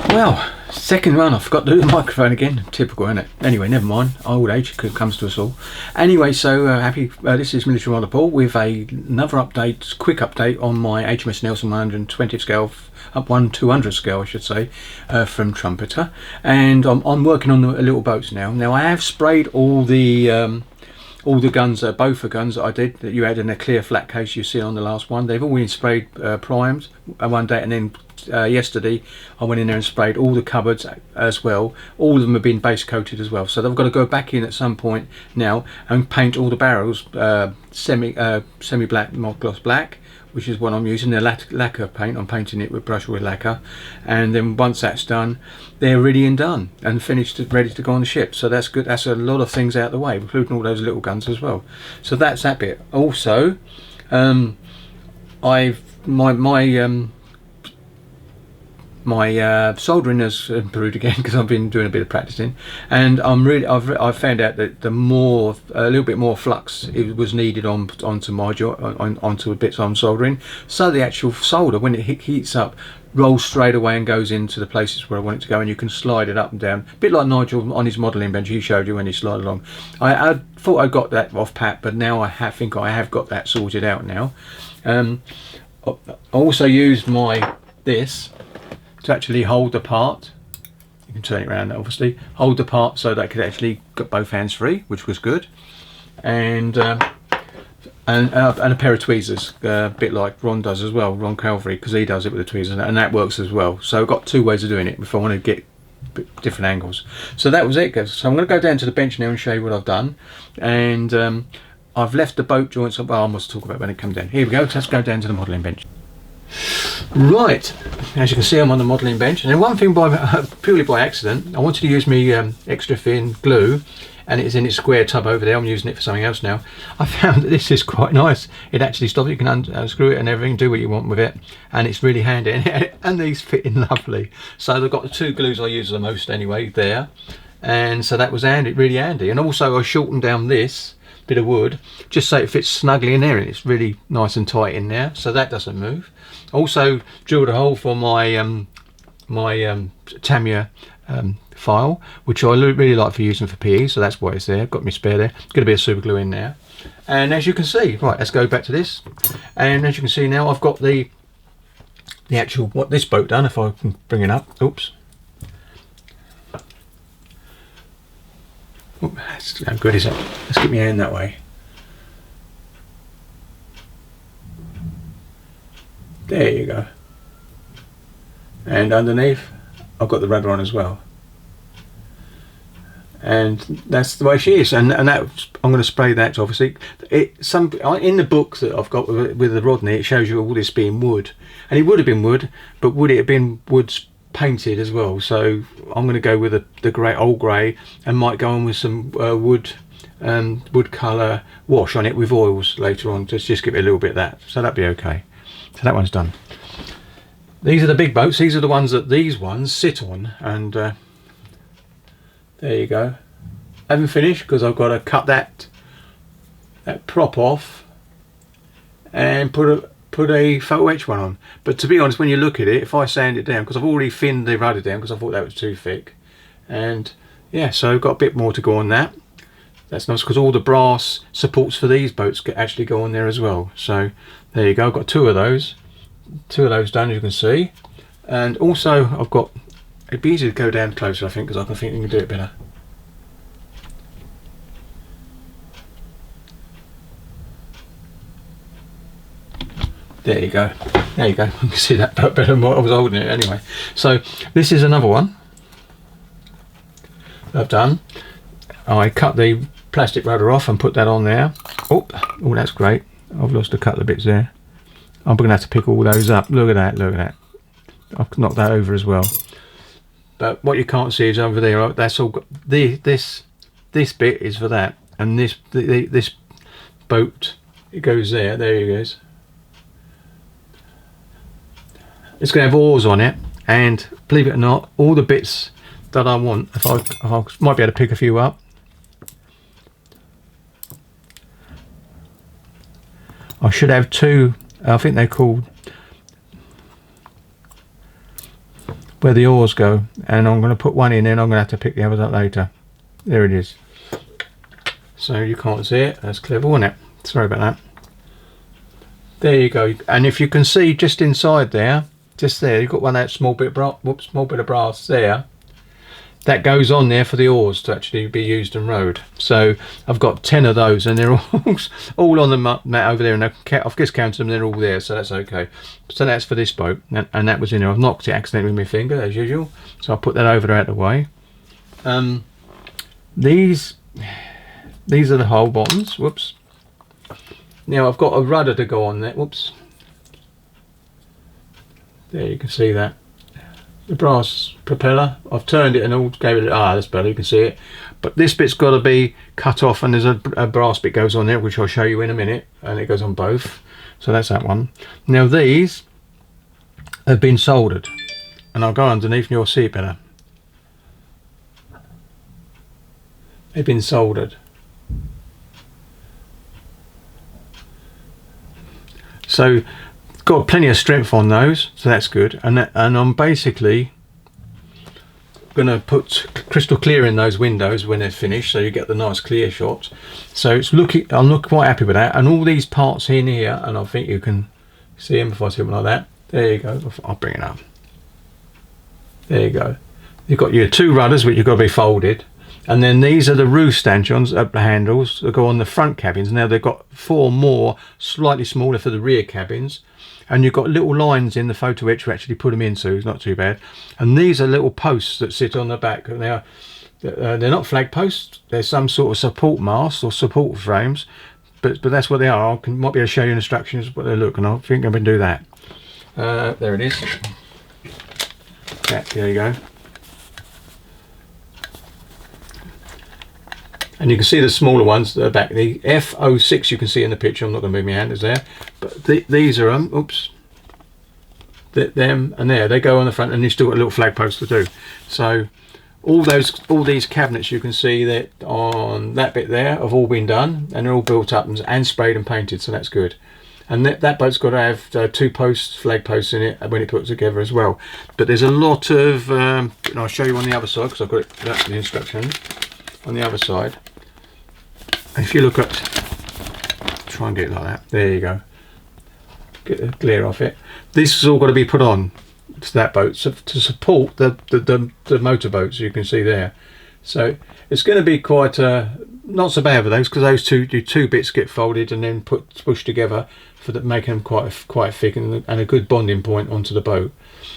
Well, second run, I forgot to do the microphone again. Typical, isn't it? Anyway, never mind. Old age comes to us all. Anyway, so happy. This is Military Runner Paul with another update, quick update on my HMS Nelson 120th scale, up 1/200 scale, I should say, from Trumpeter, and I'm working on the little boats now. Now I have sprayed all the guns, both the guns that I did that you had in a clear flat case you see on the last one. They've all been sprayed, primed one day, and then yesterday I went in there and sprayed all the cupboards as well. All of them have been base coated as well, so I've got to go back in at some point now and paint all the barrels semi black, mod gloss black, which is what I'm using. The lacquer paint, I'm painting it with brushwood lacquer, and then once that's done, they're ready and done and finished, ready to go on the ship. So that's good. That's a lot of things out of the way, including all those little guns as well. So that's that bit. Also, my soldering has improved again because I've been doing a bit of practicing, and I've found out that a little bit more flux it was needed onto my onto the bits I'm soldering, so the actual solder, when it heats up, rolls straight away and goes into the places where I want it to go, and you can slide it up and down, a bit like Nigel on his modelling bench he showed you when he slid along. I thought I got that off pat, but now I think I have got that sorted out now. I also used this to actually hold the part. You can turn it around, obviously. Hold the part so that I could actually get both hands free, which was good. And a pair of tweezers, a bit like Ron does as well, Ron Calvary, because he does it with the tweezers, and that works as well. So I've got two ways of doing it if I want to get different angles. So that was it, guys. So I'm going to go down to the bench now and show you what I've done. And I've left the boat joints up. Well, I must talk about when it comes down. Here we go. Let's go down to the modelling bench. Right, as you can see, I'm on the modelling bench, and then one thing purely by accident, I wanted to use me extra thin glue, and it's in its square tub over there. I'm using it for something else now. I found that this is quite nice. It actually stops. You can unscrew it and everything, do what you want with it, and it's really handy. And these fit in lovely. So they've got the two glues I use the most anyway there, and so that was handy, really handy. And also I shortened down this bit of wood just so it fits snugly in there, and it's really nice and tight in there, so that doesn't move. Also drilled a hole for my Tamiya file, which I really like for using for PE, so that's why it's there. Got me spare there. Going to be a super glue in there. And as you can see, right, let's go back to this. And as you can see now, I've got the actual this boat done. If I can bring it up. Oops. How good is it? Let's get my hand that way. There you go. And underneath I've got the rudder on as well, and that's the way she is. And that I'm going to spray that, obviously. In the book that I've got with the Rodney, it shows you all this being wood, and it would have been wood, but would it have been woods painted as well? So I'm going to go with the grey, old grey, and might go on with some wood colour wash on it with oils later on, just give it a little bit of that, so that'd be okay. So that one's done. These are the big boats. These are the ones that these ones sit on, and there you go. I haven't finished because I've got to cut that prop off and put a photo etch one on. But to be honest, when you look at it, if I sand it down, because I've already thinned the rudder down because I thought that was too thick, and yeah, so I've got a bit more to go on that. That's nice because all the brass supports for these boats actually go on there as well. So there you go. I've got two of those done, as you can see. And also I've got, it'd be easy to go down closer, I think, because I think you can do it better. There you go. There you go. You can see that better than what I was holding it anyway. So this is another one I've done. I cut the plastic rudder off and put that on there. Oh, that's great. I've lost a couple of bits there. I'm going to have to pick all those up. Look at that, look at that. I've knocked that over as well. But what you can't see is over there, that's all. This bit is for that, and this boat, it goes there. There it goes. It's going to have oars on it, and believe it or not, all the bits that I want, if I might be able to pick a few up. I should have two. I think they're called, where the oars go, and I'm going to put one in and I'm going to have to pick the others up later. There it is. So you can't see it. That's clever, isn't it? Sorry about that. There you go. And if you can see just inside there, just there, you've got one of that small bit of brass there. That goes on there for the oars to actually be used and rowed. So I've got 10 of those, and they're all on the mat over there, and I've just counted them, they're all there, so that's okay. So that's for this boat, and that was in there. I've knocked it accidentally with my finger, as usual, so I'll put that over there out of the way. These are the hull bottoms. Whoops. Now I've got a rudder to go on there. Whoops. There, you can see that. The brass propeller, I've turned it and all gave it, that's better, you can see it. But this bit's got to be cut off, and there's a brass bit goes on there, which I'll show you in a minute, and it goes on both. So that's that one. Now these have been soldered, and I'll go underneath and you'll see it better. They've been soldered. So got plenty of strength on those, so that's good. And I'm basically going to put crystal clear in those windows when they're finished, so you get the nice clear shots. So it's I'm looking quite happy with that. And all these parts in here, and I think you can see them if I see them like that. There you go. I'll bring it up. There you go. You've got your 2 rudders, which you've got to be folded. And then these are the roof stanchions, the handles that go on the front cabins. Now they've got 4 more, slightly smaller for the rear cabins. And you've got little lines in the photo etch to actually put them into. It's not too bad. And these are little posts that sit on the back. Now they're not flag posts. They're some sort of support masts or support frames, but that's what they are. Might be able to show you instructions what they look, and I think I'm going to do that. There it is. Yeah, there you go. And you can see the smaller ones that are back. The F06 you can see in the picture. I'm not going to move my hand, is there. But these are oops. Them and there. They go on the front, and you've still got a little flag post to do. So all these cabinets you can see that on that bit there have all been done, and they're all built up and sprayed and painted. So that's good. And that boat's got to have 2 posts, flag posts in it when it put together as well. But there's a lot of. And I'll show you on the other side because I've got that's the instruction on the other side. If you look at, try and get it like that, there you go, get the glare off it. This has all got to be put on to that boat to support the motorboats you can see there. So it's going to be quite not so bad with those, because those two bits get folded and then pushed together for making them quite thick and a good bonding point onto the boat.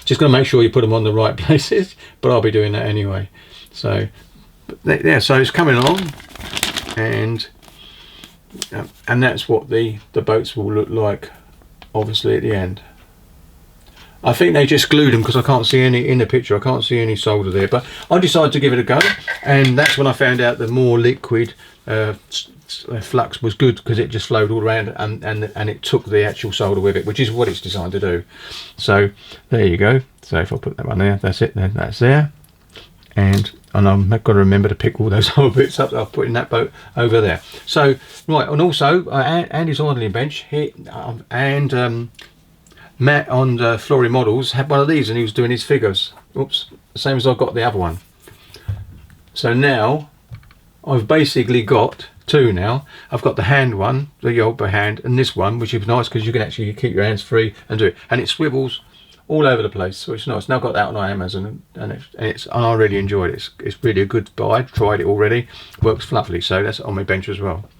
Just going to make sure you put them on the right places, but I'll be doing that anyway. So yeah, so it's coming along. And that's what the boats will look like, obviously, at the end. I think they just glued them because I can't see any in the picture. I can't see any solder there, but I decided to give it a go, and that's when I found out the more liquid flux was good, because it just flowed all around and it took the actual solder with it, which is what it's designed to do. So there you go. So if I put that one there, that's it. Then that's there. And I've got to remember to pick all those other bits up that I've put in that boat over there. So right, and also Andy's idling bench here, and Matt on Flory Models had one of these, and he was doing his figures. Oops, the same as I've got the other one. So now I've basically got 2 now. I've got the hand one, the old by hand, and this one, which is nice because you can actually keep your hands free and do it, and it swivels all over the place, so it's nice. Now I've got that on Amazon, and I really enjoyed it. It's really a good buy. Tried it already, works fluffily. So that's on my bench as well.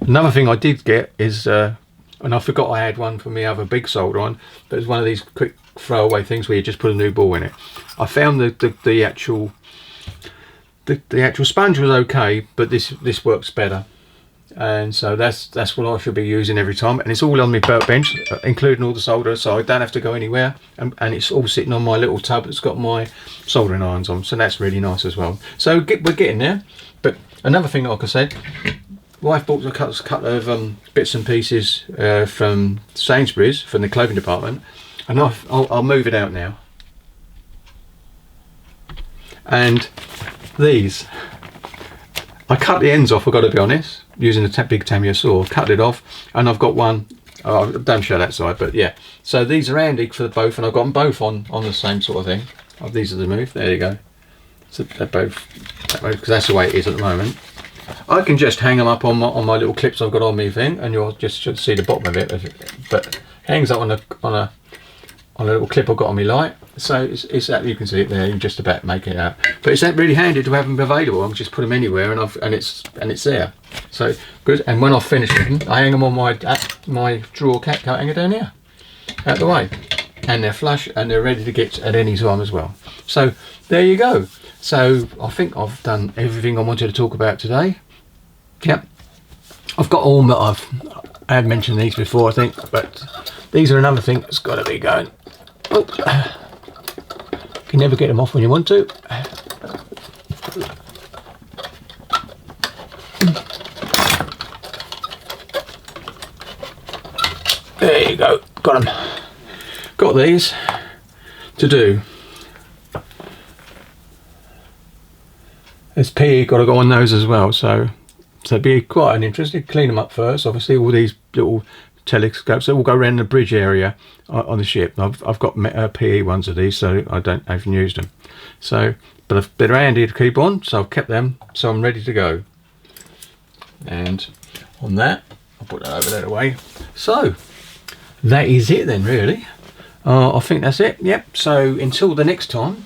Another thing I did get is, and I forgot I had one for my other big solder on, but it's one of these quick throwaway things where you just put a new ball in it. I found the actual sponge was okay, but this works better. And so that's what I should be using every time, and it's all on my bench, including all the solder, so I don't have to go anywhere, and it's all sitting on my little tub that's got my soldering irons on, so that's really nice as well. So we're getting there. But another thing, like I said, wife bought a couple of bits and pieces from Sainsbury's, from the clothing department, and I'll move it out now. And these, I cut the ends off, I've got to be honest, using a big Tamiya saw. Cut it off, and I've got one. Don't show that side, but yeah. So these are handy for both, and I've got them both on the same sort of thing. Oh, these are the move. There you go. So they're both, because that's the way it is at the moment. I can just hang them up on my little clips I've got on me thing, and you'll just should see the bottom of it. But it hangs up on a little clip I've got on my light. So it's that, you can see it there. You can just about make it out. But it's really handy to have them available. I can just put them anywhere, and it's there. So good. And when I've finished them, I hang them on my drawer cat coat hanger down here, out the way, and they're flush and they're ready to get at any time as well. So there you go. So I think I've done everything I wanted to talk about today. Yep, I've got all that I had mentioned these before, I think, but these are another thing that's got to be going. Oh, can never get them off when you want to. There you go, got them. Got these to do. There's PE got to go on those as well, so it'd be quite an interesting. Clean them up first. Obviously, all these little telescopes, they all go around the bridge area on the ship. I've got PE ones of these, so I haven't used them. So, but they're handy to keep on, so I've kept them, so I'm ready to go. And on that, I'll put that over that away. So that is it then, really. I think that's it. Yep. So until the next time,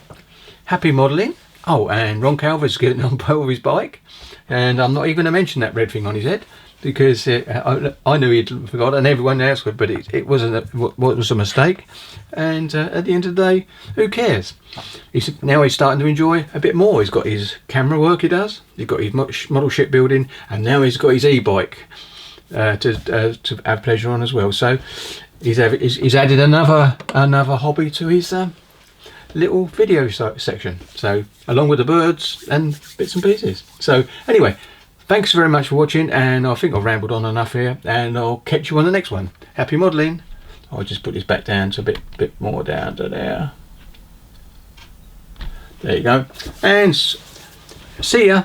happy modelling. Oh, and Ron Calvert's getting on board with his bike, and I'm not even going to mention that red thing on his head, because I knew he'd forgot, and everyone else would, but it was a mistake. And at the end of the day, who cares? Now he's starting to enjoy a bit more. He's got his camera work, he does. He's got his model ship building, and now he's got his e-bike to have pleasure on as well. So he's added another hobby to his little video section, so along with the birds and bits and pieces. So anyway, thanks very much for watching, and I think I've rambled on enough here, and I'll catch you on the next one. Happy modelling. I'll just put this back down to a bit more down to there. There you go, and see ya.